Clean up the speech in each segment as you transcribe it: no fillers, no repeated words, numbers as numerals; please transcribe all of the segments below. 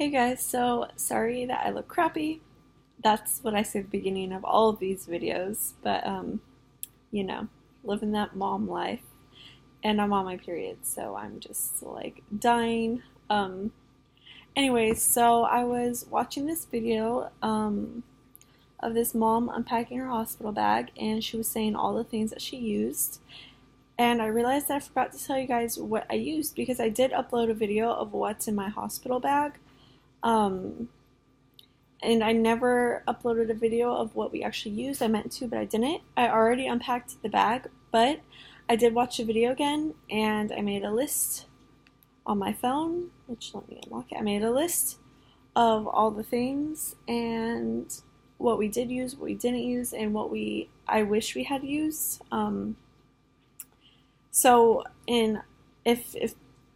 Hey guys, so sorry that I look crappy. That's what I say at the beginning of all of these videos, but you know, living that mom life. And I'm on my period, so I'm just like dying. Anyways, so I was watching this video of this mom unpacking her hospital bag, and she was saying all the things that she used. And I realized that I forgot to tell you guys what I used because I did upload a video of what's in my hospital bag. Um, and I never uploaded a video of what we actually used. I meant to, but I didn't. I already unpacked the bag, but I did watch the video again, and I made a list on my phone, which let me unlock it. I made a list of all the things and what we did use, what we didn't use, and what I wish we had used. So in if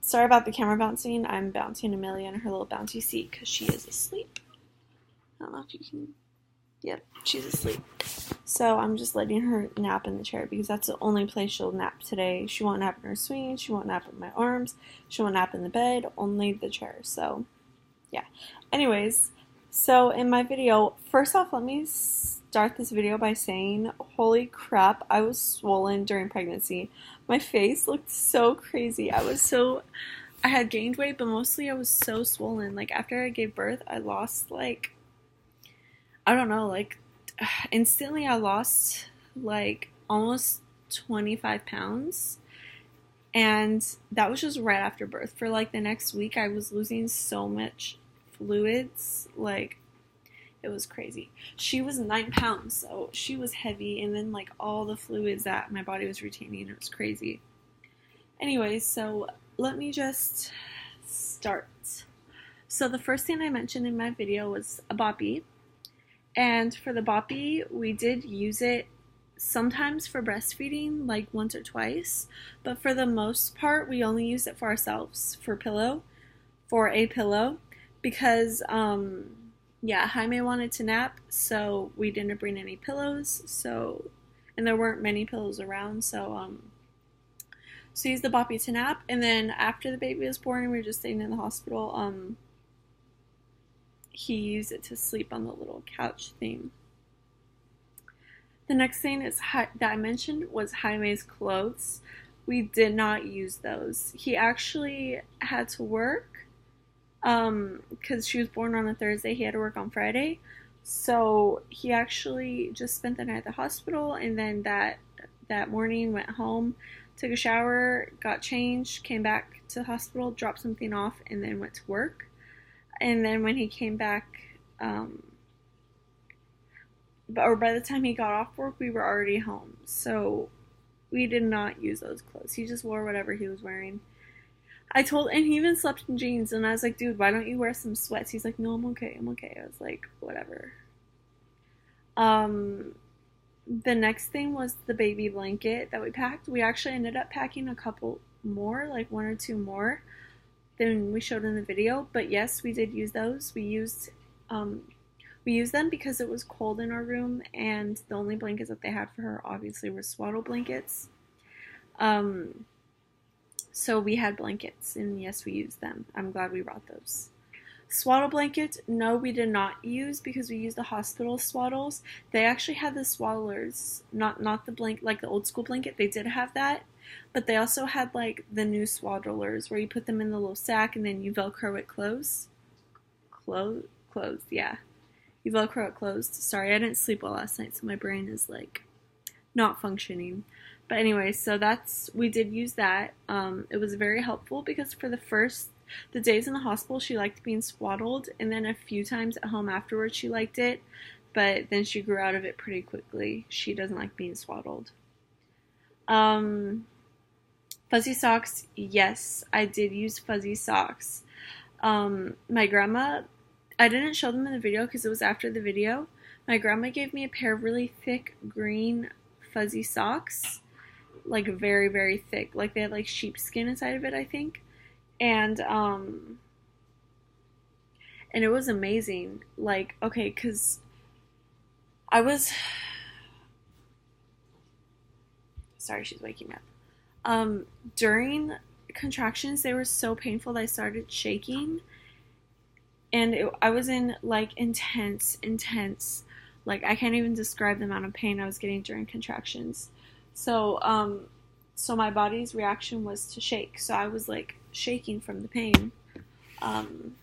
sorry about the camera bouncing. I'm bouncing Amelia in her little bouncy seat because she is asleep. I don't know if you can. Yep, she's asleep. So I'm just letting her nap in the chair because that's the only place she'll nap today. She won't nap in her swing. She won't nap in my arms. She won't nap in the bed. Only the chair. So, yeah. Anyways, so in my video, first off, let me start this video by saying, holy crap, I was swollen during pregnancy. My face looked so crazy. I had gained weight, but mostly I was so swollen. Like, after I gave birth, I lost, like, I don't know, like, instantly I lost, like, almost 25 pounds. And that was just right after birth. For, like, the next week, I was losing so much fluids. Like, it was crazy. She was 9 pounds, so she was heavy. And then, like, all the fluids that my body was retaining, it was crazy. Anyways, so let me just start. So the first thing I mentioned in my video was a boppy. And for the boppy, we did use it sometimes for breastfeeding, like once or twice. But for the most part, we only use it for ourselves, for a pillow. Because, yeah, Jaime wanted to nap, so we didn't bring any pillows. And there weren't many pillows around, so he used the boppy to nap. And then after the baby was born and we were just staying in the hospital, he used it to sleep on the little couch thing. The next thing that I mentioned was Jaime's clothes. We did not use those. He actually had to work because she was born on a Thursday. He had to work on Friday. So he actually just spent the night at the hospital, and then that morning went home, took a shower, got changed, came back to the hospital, dropped something off, and then went to work. And then when he came back, or by the time he got off work, we were already home. So we did not use those clothes. He just wore whatever he was wearing. And he even slept in jeans. And I was like, dude, why don't you wear some sweats? He's like, no, I'm okay. I was like, whatever. The next thing was the baby blanket that we packed. We actually ended up packing a couple more, like one or two more than we showed in the video. But yes, we did use those. We used them because it was cold in our room, and the only blankets that they had for her obviously were swaddle blankets. So we had blankets, and yes, we used them. I'm glad we brought those. Swaddle blanket, no, we did not use because we used the hospital swaddles. They actually had the swaddlers, not the blanket, like the old school blanket. They did have that, but they also had like the new swaddlers where you put them in the little sack and then you Velcro it closed. Closed, yeah. You Velcro it closed. Sorry, I didn't sleep well last night, so my brain is like not functioning. But anyway, so we did use that. It was very helpful because for the days in the hospital, she liked being swaddled, and then a few times at home afterwards, she liked it, but then she grew out of it pretty quickly. She doesn't like being swaddled. Fuzzy socks, yes, I did use fuzzy socks. My grandma, I didn't show them in the video because it was after the video. My grandma gave me a pair of really thick green fuzzy socks, like very, very thick. Like they had like sheepskin inside of it, I think. And it was amazing. Like, okay, because sorry, she's waking up. During contractions, they were so painful that I started shaking. And I was in like intense, like I can't even describe the amount of pain I was getting during contractions. So so my body's reaction was to shake, so I was like shaking from the pain. um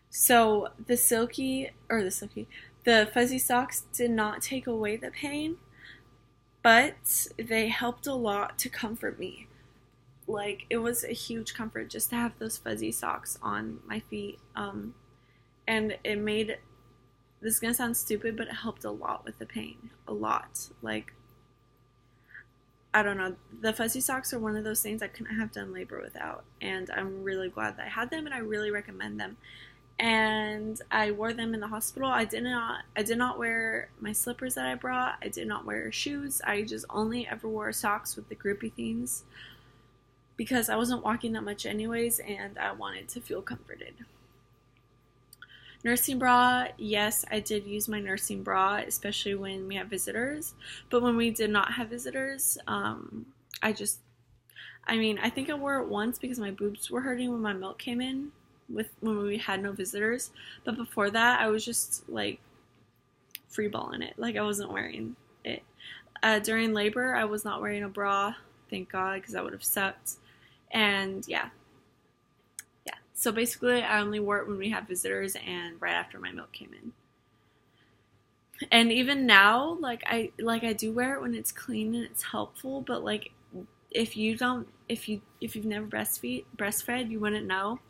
so the fuzzy socks did not take away the pain, but they helped a lot to comfort me. Like it was a huge comfort just to have those fuzzy socks on my feet. And it made, this is gonna sound stupid, but it helped a lot with the pain. A lot. Like, I don't know. The fuzzy socks are one of those things I couldn't have done labor without. And I'm really glad that I had them, and I really recommend them. And I wore them in the hospital. I did not wear my slippers that I brought. I did not wear shoes. I just only ever wore socks with the grippy things because I wasn't walking that much anyways, and I wanted to feel comforted. Nursing bra, yes, I did use my nursing bra, especially when we have visitors. But when we did not have visitors, I think I wore it once because my boobs were hurting when my milk came in when we had no visitors. But before that, I was just like free balling it. Like I wasn't wearing it. During labor, I was not wearing a bra, thank God, because that would have sucked. And yeah. So basically, I only wore it when we have visitors and right after my milk came in. And even now, like I do wear it when it's clean and it's helpful. But like, if you've never breastfed, you wouldn't know.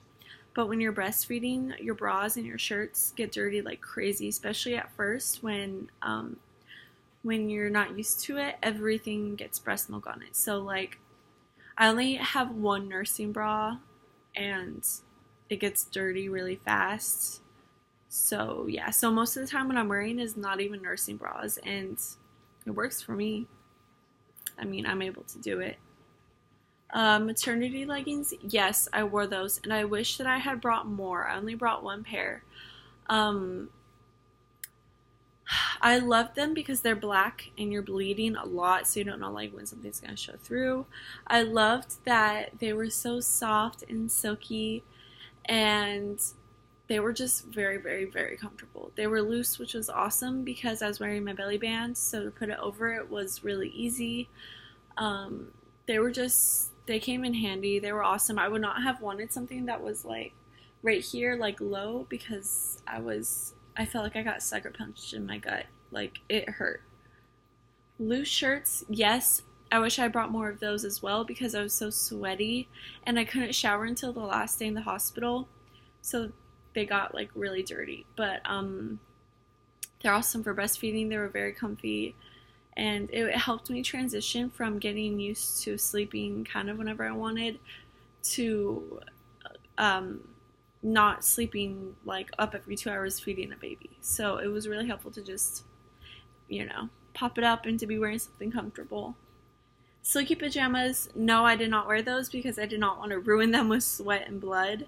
But when you're breastfeeding, your bras and your shirts get dirty like crazy, especially at first when you're not used to it. Everything gets breast milk on it. So like, I only have one nursing bra, and it gets dirty really fast. So yeah, so most of the time what I'm wearing is not even nursing bras, and it works for me. I mean, I'm able to do it. Maternity leggings, yes, I wore those, and I wish that I had brought more. I only brought one pair. I love them because they're black and you're bleeding a lot, so you don't know like when something's gonna show through. I loved that they were so soft and silky, and they were just very, very, very comfortable. They were loose, which was awesome because I was wearing my belly band, so to put it over it was really easy. They came in handy. They were awesome. I would not have wanted something that was like right here, like low, because I felt like I got sucker punched in my gut. Like it hurt. Loose shirts, yes. I wish I brought more of those as well because I was so sweaty and I couldn't shower until the last day in the hospital. So they got like really dirty. But they're awesome for breastfeeding. They were very comfy, and it helped me transition from getting used to sleeping kind of whenever I wanted to not sleeping like up every 2 hours feeding a baby. So it was really helpful to just, pop it up and to be wearing something comfortable. Silky pajamas, no, I did not wear those because I did not want to ruin them with sweat and blood.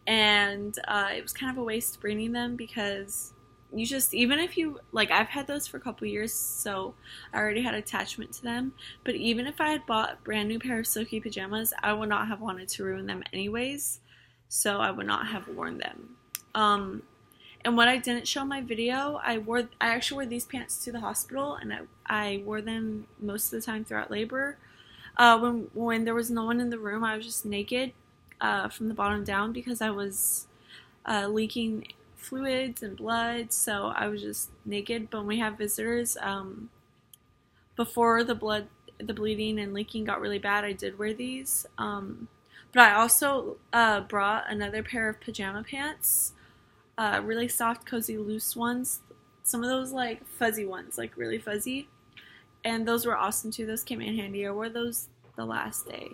And it was kind of a waste bringing them because even if you, like, I've had those for a couple years, so I already had attachment to them. But even if I had bought a brand new pair of silky pajamas, I would not have wanted to ruin them anyways. So I would not have worn them. And what I didn't show in my video, I actually wore these pants to the hospital, and I wore them most of the time throughout labor. When there was no one in the room, I was just naked from the bottom down because I was leaking fluids and blood, so I was just naked. But when we have visitors, before the bleeding and leaking got really bad, I did wear these. But I also brought another pair of pajama pants, really soft, cozy, loose ones. Some of those like fuzzy ones, like really fuzzy. And those were awesome too. Those came in handy. I wore those the last day.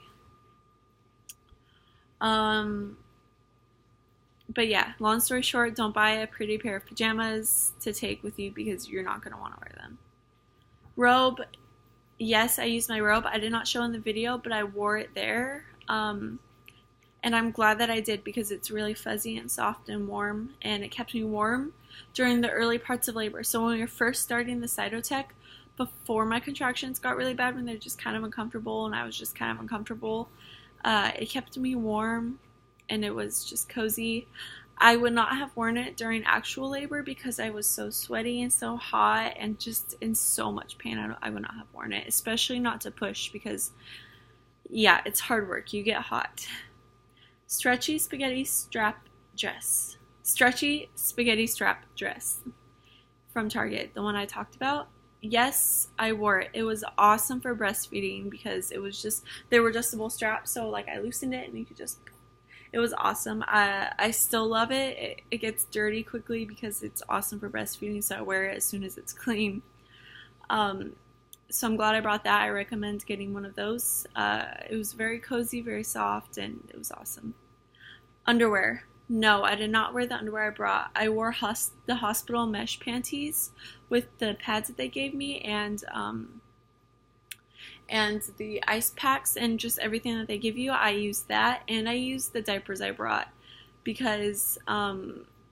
But yeah, long story short, don't buy a pretty pair of pajamas to take with you because you're not going to want to wear them. Robe, yes, I used my robe. I did not show in the video, but I wore it there. And I'm glad that I did because it's really fuzzy and soft and warm, and it kept me warm during the early parts of labor. So when we were first starting the Cytotec, before my contractions got really bad, when they're just kind of uncomfortable and I was just kind of uncomfortable, it kept me warm and it was just cozy. I would not have worn it during actual labor because I was so sweaty and so hot and just in so much pain. I would not have worn it, especially not to push because, yeah, it's hard work. You get hot. Stretchy spaghetti strap dress. Stretchy spaghetti strap dress from Target, the one I talked about. Yes, I wore it. It was awesome for breastfeeding because it was just, they were adjustable straps, so like I loosened it and you could just, it was awesome. I still love it. It gets dirty quickly because it's awesome for breastfeeding, so I wear it as soon as it's clean. So I'm glad I brought that. I recommend getting one of those. It was very cozy, very soft, and it was awesome. Underwear. No, I did not wear the underwear I brought. I wore the hospital mesh panties with the pads that they gave me, and the ice packs and just everything that they give you. I used that, and I used the diapers I brought because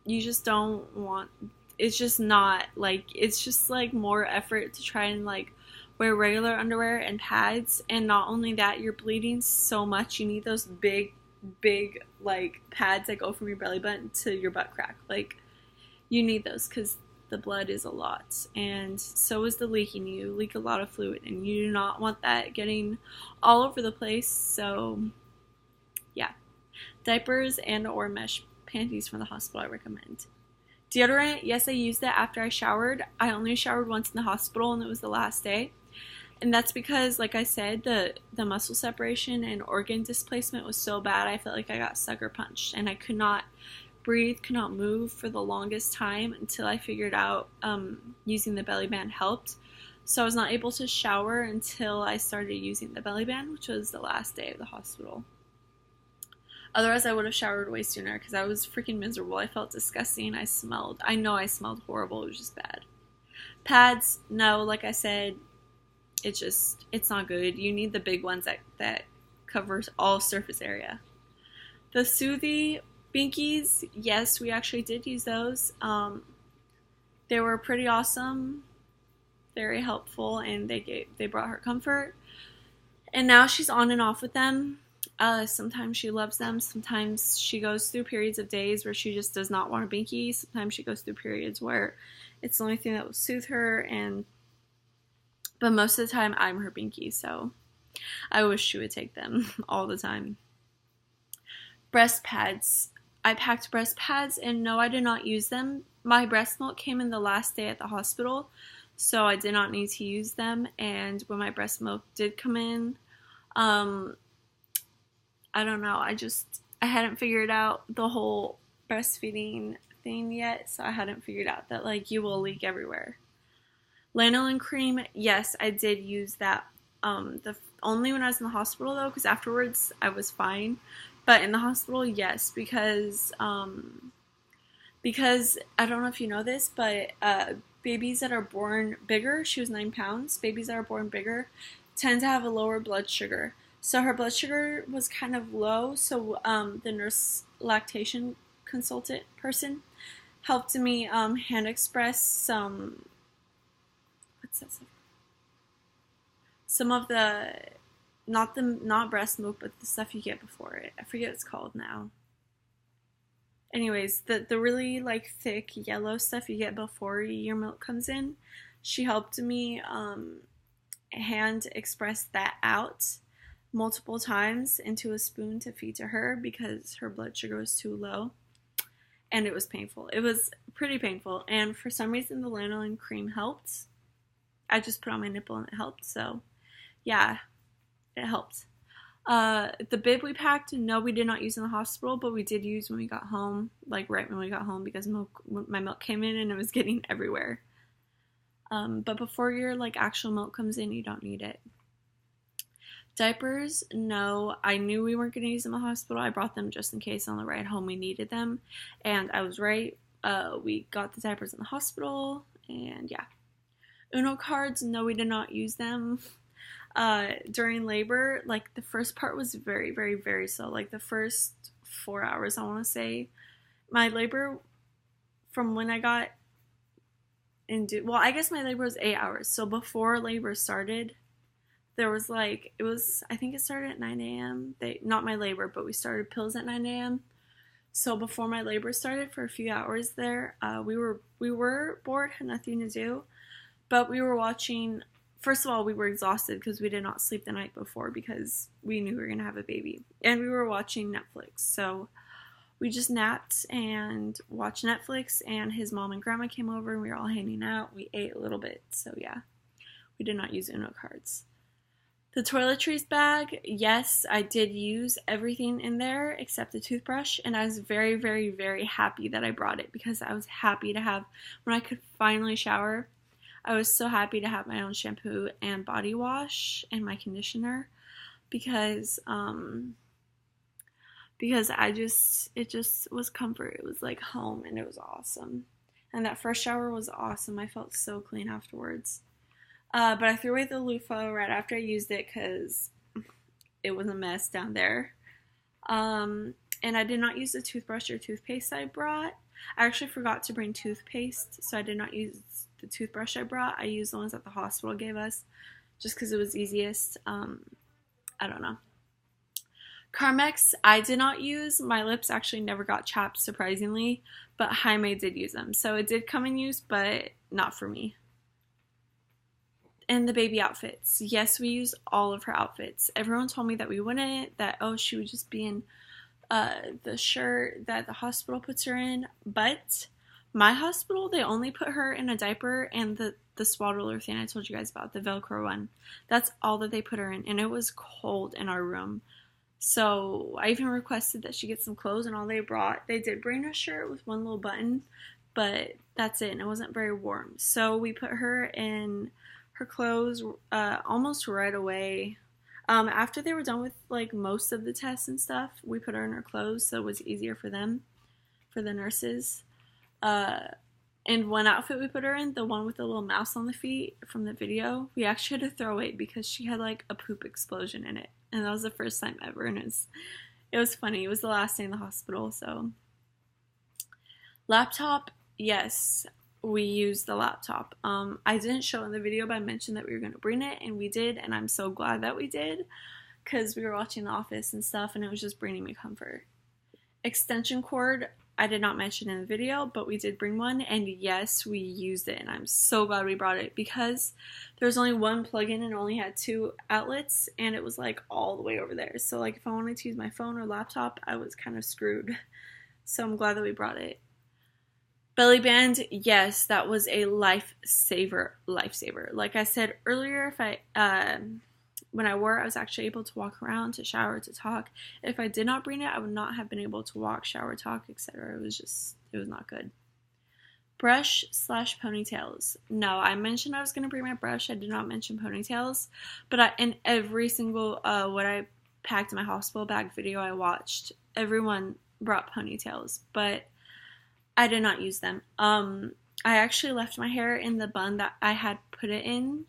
you just don't want, it's just not like, it's just like more effort to try and like wear regular underwear and pads. And not only that, you're bleeding so much, you need those big like pads that go from your belly button to your butt crack. Like, you need those because the blood is a lot, and so is the leaking. You leak a lot of fluid, and you do not want that getting all over the place. So yeah, diapers and or mesh panties from the hospital I recommend. Deodorant, yes, I used that after I showered. I only showered once in the hospital, and it was the last day. And that's because, like I said, the muscle separation and organ displacement was so bad, I felt like I got sucker punched. And I could not breathe, could not move for the longest time until I figured out using the belly band helped. So I was not able to shower until I started using the belly band, which was the last day of the hospital. Otherwise, I would have showered way sooner because I was freaking miserable. I felt disgusting. I know I smelled horrible. It was just bad. Pads, no, like I said, it's not good. You need the big ones that covers all surface area. The Soothie Binkies, yes, we actually did use those. They were pretty awesome, very helpful, and they brought her comfort. And now she's on and off with them. Sometimes she loves them. Sometimes she goes through periods of days where she just does not want a binky. Sometimes she goes through periods where it's the only thing that will soothe her, but most of the time I'm her binky, so I wish she would take them all the time. Breast pads. I packed breast pads, and no, I did not use them. My breast milk came in the last day at the hospital, so I did not need to use them. And when my breast milk did come in, I don't know, I hadn't figured out the whole breastfeeding thing yet, so I hadn't figured out that like you will leak everywhere. Lanolin cream, yes, I did use that. Only when I was in the hospital though, because afterwards I was fine. But in the hospital, yes, because I don't know if you know this, but babies that are born bigger, she was 9 pounds, babies that are born bigger tend to have a lower blood sugar. So her blood sugar was kind of low, so the nurse lactation consultant person helped me hand express some of the not breast milk, but the stuff you get before it. I forget what it's called now. Anyways, the really like thick yellow stuff you get before your milk comes in. She helped me hand express that out multiple times into a spoon to feed to her because her blood sugar was too low, and it was painful. It was pretty painful, and for some reason the lanolin cream helped. I just put on my nipple and it helped, so yeah, it helped. The bib we packed, no, we did not use in the hospital, but we did use when we got home, like right when we got home, because my milk came in and it was getting everywhere. But before your like actual milk comes in, you don't need it. Diapers, no, I knew we weren't going to use them in the hospital. I brought them just in case on the ride home we needed them, and I was right. We got the diapers in the hospital, and yeah. Uno cards, no, we did not use them. During labor, like the first part was very, very, very slow. Like the first 4 hours, I want to say. My labor, from when I got into, well, I guess my labor was 8 hours. So before labor started, there was like, I think it started at 9 a.m. Not my labor, but we started pills at 9 a.m. So before my labor started, for a few hours there, we were bored, had nothing to do, but we were watching. First of all, we were exhausted because we did not sleep the night before because we knew we were gonna have a baby, and we were watching Netflix. So we just napped and watched Netflix, and his mom and grandma came over, and we were all hanging out. We ate a little bit, so yeah, we did not use Uno cards. The toiletries bag, yes, I did use everything in there except the toothbrush, and I was very, very, very happy that I brought it because I was happy to have, when I could finally shower, I was so happy to have my own shampoo and body wash and my conditioner because it just was comfort. It was like home, and it was awesome. And that first shower was awesome. I felt so clean afterwards. But I threw away the loofah right after I used it because it was a mess down there. And I did not use the toothbrush or toothpaste I brought. I actually forgot to bring toothpaste, so I did not use the toothbrush I brought. I used the ones that the hospital gave us just because it was easiest. I don't know. Carmex, I did not use. My lips actually never got chapped, surprisingly, but Jaime did use them. So it did come in use, but not for me. And the baby outfits. Yes, we used all of her outfits. Everyone told me that we wouldn't, that, oh, she would just be in the shirt that the hospital puts her in. But my hospital, they only put her in a diaper and the swaddler thing I told you guys about, the Velcro one. That's all that they put her in. And it was cold in our room. So I even requested that she get some clothes, and all they did bring a shirt with one little button, but that's it, and it wasn't very warm. So we put her in her clothes almost right away. After they were done with like most of the tests and stuff, we put her in her clothes, so it was easier for them, for the nurses. And one outfit we put her in, the one with the little mouse on the feet from the video, we actually had to throw away because she had like a poop explosion in it. And that was the first time ever, and it was funny. It was the last day in the hospital, so. Laptop, yes, we used the laptop. I didn't show in the video, but I mentioned that we were going to bring it, and we did, and I'm so glad that we did, because we were watching The Office and stuff, and it was just bringing me comfort. Extension cord, I did not mention in the video, but we did bring one, and yes, we used it, and I'm so glad we brought it because there was only one plug-in and only had 2 outlets, and it was like all the way over there. So like if I wanted to use my phone or laptop, I was kind of screwed. So I'm glad that we brought it. Belly band, yes, that was a lifesaver. Like I said earlier, when I wore it, I was actually able to walk around, to shower, to talk. If I did not bring it, I would not have been able to walk, shower, talk, etc. It was not good. Brush / ponytails. No, I mentioned I was going to bring my brush. I did not mention ponytails. But in every single what I packed in my hospital bag video I watched, everyone brought ponytails. But I did not use them. I actually left my hair in the bun that I had put it in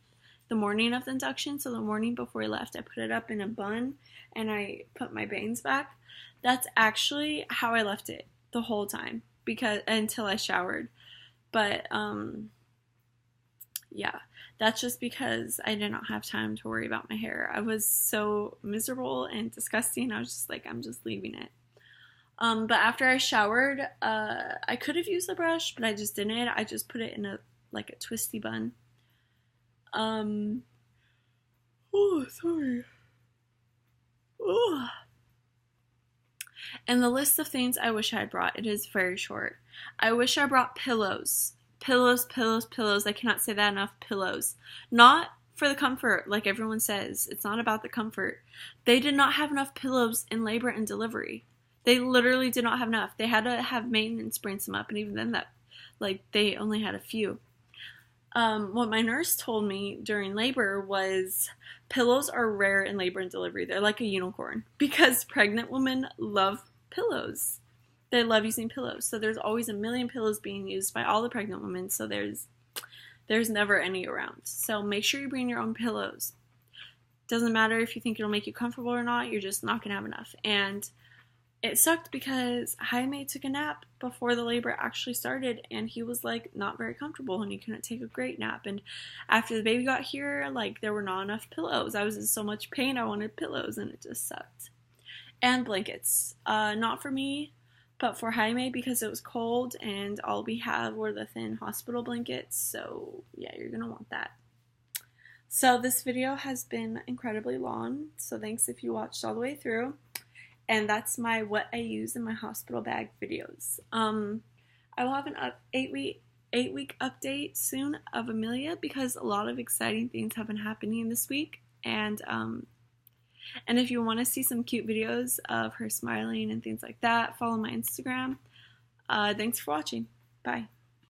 the morning of the induction. So the morning before I left, I put it up in a bun and I put my bangs back. That's actually how I left it the whole time until I showered. But yeah, that's just because I did not have time to worry about my hair. I was so miserable and disgusting. I was just like, I'm just leaving it. But after I showered, I could have used the brush, but I just didn't. I just put it in a twisty bun. Oh, sorry. Oh. And the list of things I wish I had brought, it is very short. I wish I brought pillows. Pillows. I cannot say that enough. Pillows. Not for the comfort, like everyone says. It's not about the comfort. They did not have enough pillows in labor and delivery. They literally did not have enough. They had to have maintenance bring some up, and even then they only had a few. What my nurse told me during labor was pillows are rare in labor and delivery. They're like a unicorn because pregnant women love pillows. They love using pillows. So there's always a million pillows being used by all the pregnant women. So there's never any around. So make sure you bring your own pillows. Doesn't matter if you think it'll make you comfortable or not. You're just not going to have enough. And it sucked because Jaime took a nap before the labor actually started, and he was not very comfortable, and he couldn't take a great nap. And after the baby got here, there were not enough pillows. I was in so much pain, I wanted pillows, and it just sucked. And blankets. Not for me, But for Jaime, because it was cold and all we have were the thin hospital blankets, so yeah, you're gonna want that. So this video has been incredibly long, so thanks if you watched all the way through. And that's my what I use in my hospital bag videos. I will have an 8-week update soon of Amelia because a lot of exciting things have been happening this week. And if you want to see some cute videos of her smiling and things like that, follow my Instagram. Thanks for watching. Bye.